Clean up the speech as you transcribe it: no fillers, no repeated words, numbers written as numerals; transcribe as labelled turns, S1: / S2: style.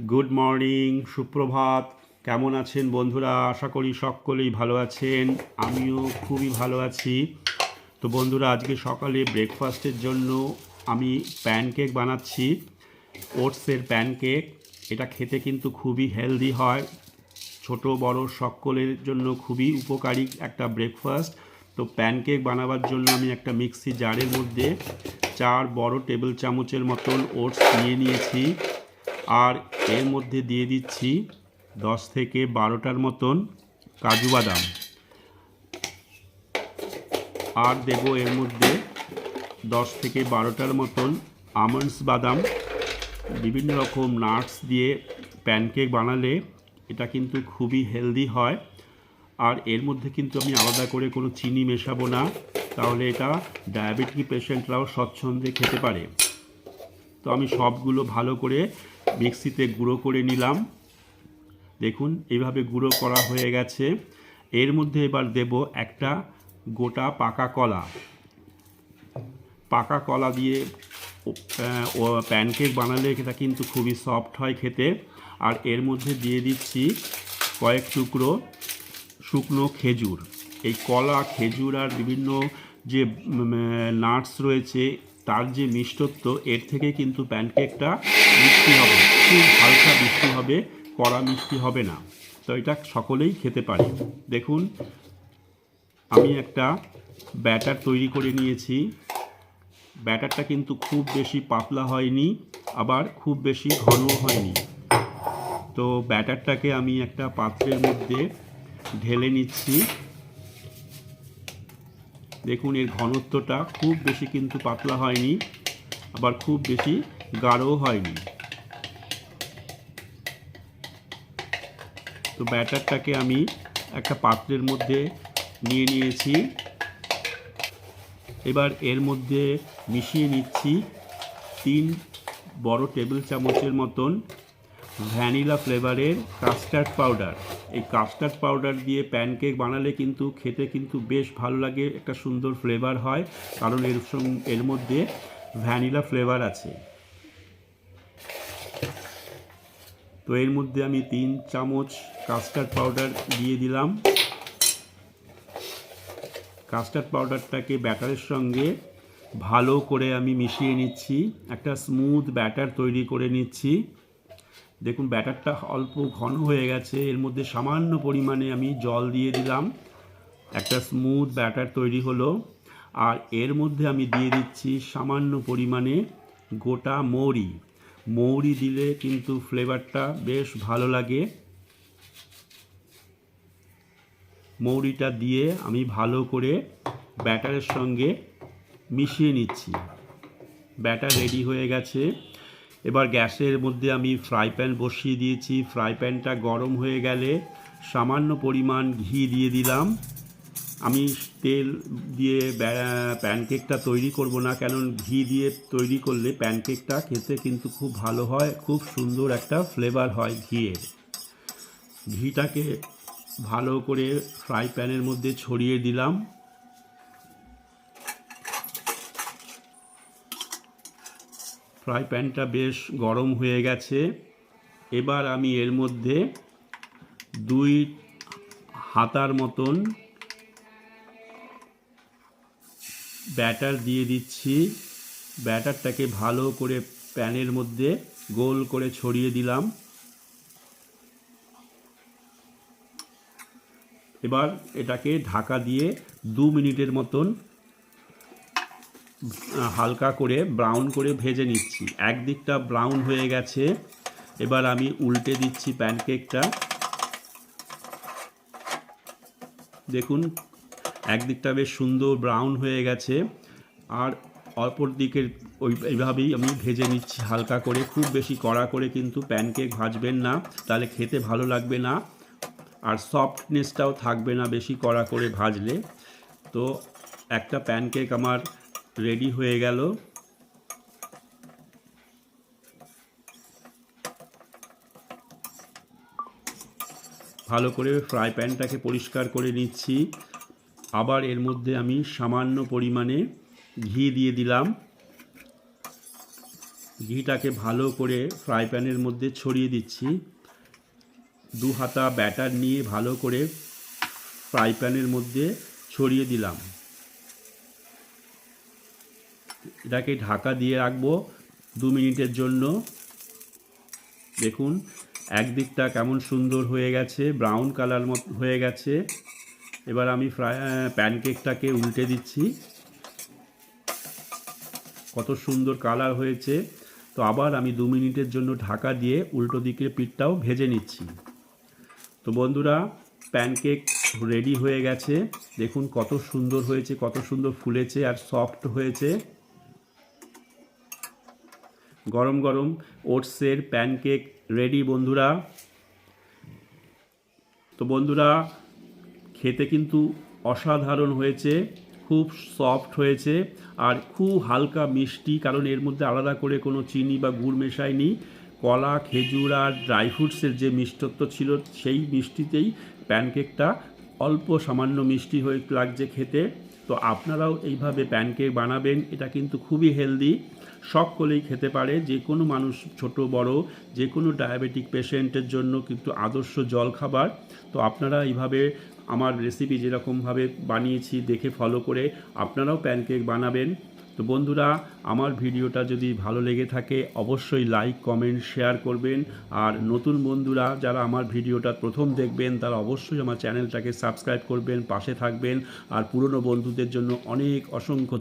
S1: Good morning, সুপ্রভাত। কেমন আছেন বন্ধুরা? আশা করি সকলেই ভালো আছেন। আমিও খুবই ভালো আছি। তো বন্ধুরা, আজকে সকালে ব্রেকফাস্টের জন্য আমি প্যানকেক বানাচ্ছি, ওটসের প্যানকেক। এটা খেতে কিন্তু খুবই হেলদি হয়, ছোট বড় সকলের জন্য খুবই উপকারী একটা ব্রেকফাস্ট। তো প্যানকেক বানাবার জন্য আমি একটা মিক্সি জারের মধ্যে 4 বড় টেবিল চামচের মতন ওটস নিয়ে নিয়েছি। আর এর মধ্যে দিয়ে দিচ্ছি 10 থেকে 12টার মতন কাজু বাদাম। আর দেব এর মধ্যে 10 থেকে 12টার মতন আমন্ডস বাদাম। বিভিন্ন রকম নাটস দিয়ে প্যানকেক বানালে এটা কিন্তু খুবই হেলদি হয়। আর এর মধ্যে কিন্তু আমি আলাদা করে কোনো চিনি মেশাবো না, তাহলে এটা ডায়াবেটিক পেশেন্টরাও স্বচ্ছন্দে খেতে পারে। তো আমি সবগুলো ভালো করে মিক্সিতে গুঁড়ো করে নিলাম। দেখুন, এইভাবে গুঁড়ো করা হয়ে গেছে। এর মধ্যে এবার দেব একটা গোটা পাকা কলা। পাকা কলা দিয়ে প্যানকেক বানালে এটা কিন্তু খুবই সফট হয় খেতে। আর এর মধ্যে দিয়ে দিচ্ছি কয়েক টুকরো শুকনো খেজুর। এই কলা, খেজুর আর বিভিন্ন যে নাটস রয়েছে, তার যে মিষ্টত্ব, এর থেকে কিন্তু প্যানকেকটা মিষ্টি হবে, খুব হালকা মিষ্টি হবে, কড়া মিষ্টি হবে না। তো এটা সকলেই খেতে পারে। দেখুন, আমি একটা ব্যাটার তৈরি করে নিয়েছি। ব্যাটারটা কিন্তু খুব বেশি পাতলা হয়নি, আবার খুব বেশি ঘনও হয়নি। তো ব্যাটারটাকে আমি একটা পাত্রের মধ্যে ঢেলে নিচ্ছি। দেখুন, এর ঘনত্বটা খুব বেশি কিন্তু পাতলা হয়নি, আবার খুব বেশি গাঢ়ও হয়নি। তো ব্যাটারটাকে আমি একটা পাত্রের মধ্যে নিয়ে নিয়েছি। এবার এর মধ্যে মিশিয়ে নিচ্ছি 3 বড় টেবিল চামচের মতন ভ্যানিলা ফ্লেভারের কাস্টার্ড পাউডার। এই কাস্টার্ড পাউডার দিয়ে প্যানকেক বানালে কিন্তু খেতে কিন্তু বেশ ভালো লাগে, একটা সুন্দর ফ্লেভার হয়, কারণ এর মধ্যে ভ্যানিলা ফ্লেভার আছে। তো এর মধ্যে আমি 3 চামচ কাস্টার্ড পাউডার দিয়ে দিলাম। কাস্টার্ড পাউডারটাকে ব্যাটারের সঙ্গে ভালো করে আমি মিশিয়ে নিচ্ছি, একটা স্মুথ ব্যাটার তৈরি করে নিচ্ছি। দেখুন, ব্যাটারটা অল্প ঘন হয়ে গেছে। এর মধ্যে সামান্য পরিমাণে আমি জল দিয়ে দিলাম, একটা স্মুথ ব্যাটার তৈরি হলো। আর এর মধ্যে আমি দিয়ে দিচ্ছি সামান্য পরিমাণে গোটা মৌরি। মৌরি দিলে কিন্তু ফ্লেভারটা বেশ ভালো লাগে। মৌরিটা দিয়ে আমি ভালো করে ব্যাটারের সঙ্গে মিশিয়ে নিচ্ছি। ব্যাটার রেডি হয়ে গেছে। এবার গ্যাসের মধ্যে আমি ফ্রাই প্যান বসিয়ে দিয়েছি। ফ্রাই প্যানটা গরম হয়ে গেলে সামান্য পরিমাণ ঘি দিয়ে দিলাম। আমি তেল দিয়ে প্যানকেকটা তৈরি করব না, কারণ ঘি দিয়ে তৈরি করলে প্যানকেকটা খেতে কিন্তু খুব ভালো হয়, খুব সুন্দর একটা ফ্লেভার হয় ঘিয়ের। ঘিটাকে ভালো করে ফ্রাই প্যানের মধ্যে ছড়িয়ে দিলাম। ফ্রাই প্যানটা বেশ গরম হয়ে গেছে। এবার আমি এর মধ্যে 2 হাতার মতন ব্যাটার দিয়ে দিচ্ছি। ব্যাটারটাকে ভালো করে প্যানের মধ্যে গোল করে ছড়িয়ে দিলাম। এবার এটাকে ঢাকা দিয়ে 2 মিনিটের মতন হালকা করে ব্রাউন করে ভেজে নিচ্ছি। একদিকটা ব্রাউন হয়ে গেছে। এবার আমি উল্টে দিচ্ছি প্যানকেকটা। দেখুন, একদিকটা বেশ সুন্দর ব্রাউন হয়ে গেছে, আর অপর দিকের এইভাবেই আমি ভেজে নিচ্ছি হালকা করে। খুব বেশি কড়া করে কিন্তু প্যানকেক ভাজবেন না, তাহলে খেতে ভালো লাগবে না, আর সফটনেসটাও থাকবে না বেশি কড়া করে ভাজলে। তো একটা প্যানকেক আমার রেডি হয়ে গেল। ভালো করে ফ্রাই প্যানটাকে পরিষ্কার করে নিচ্ছি। আবার এর মধ্যে আমি সামান্য পরিমাণে ঘি দিয়ে দিলাম। ঘিটাকে ভালো করে ফ্রাই প্যানের মধ্যে ছড়িয়ে দিচ্ছি। 2 হাতা ব্যাটার নিয়ে ভালো করে ফ্রাই প্যানের মধ্যে ছড়িয়ে দিলাম। এটাকে ঢাকা দিয়ে রাখবো 2 মিনিটের জন্য। দেখুন একদিকটা কেমন সুন্দর হয়ে গেছে, ব্রাউন কালার মতো হয়ে গেছে। এবার আমি প্যানকেকটাকে উল্টে দিচ্ছি। কত সুন্দর কালার হয়েছে। তো আবার আমি 2 মিনিটের জন্য ঢাকা দিয়ে উল্টো দিকের পিঠটাও ভেজে নিচ্ছি। তো বন্ধুরা, প্যানকেক রেডি হয়ে গেছে। দেখুন কত সুন্দর হয়েছে, কত সুন্দর ফুলেছে আর সফট হয়েছে। গরম গরম ওটসের প্যানকেক রেডি বন্ধুরা। তো বন্ধুরা, খেতে কিন্তু অসাধারণ হয়েছে, খুব সফট হয়েছে আর খুব হালকা মিষ্টি, কারণ এর মধ্যে আলাদা করে কোনো চিনি বা গুড় মেশায়নি। কলা, খেজুর আর ড্রাই ফ্রুটসের যে মিষ্টত্ব ছিল সেই মিষ্টিতেই প্যানকেকটা অল্প সামান্য মিষ্টি হয়ে লাগছে খেতে। তো আপনারাও এইভাবে প্যানকেক বানাবেন, এটা কিন্তু খুবই হেলদি, সকলেই খেতে পারে, যে কোনো মানুষ, ছোট বড়, যে কোনো ডায়াবেটিক পেশেন্টের জন্য কিন্তু আদর্শ জলখাবার। তো আপনারা এইভাবে আমার রেসিপি যেরকমভাবে বানিয়েছি দেখে ফলো করে আপনারাও প্যানকেক বানাবেন। তো বন্ধুরা, আমার ভিডিওটা যদি ভালো লেগে থাকে অবশ্যই লাইক, কমেন্ট, শেয়ার করবেন। আর নতুন বন্ধুরা যারা আমার ভিডিওটা প্রথম দেখবেন তারা অবশ্যই আমার চ্যানেলটাকে সাবস্ক্রাইব করবেন, পাশে থাকবেন। আর পুরনো বন্ধুদের জন্য অনেক অসংখ্য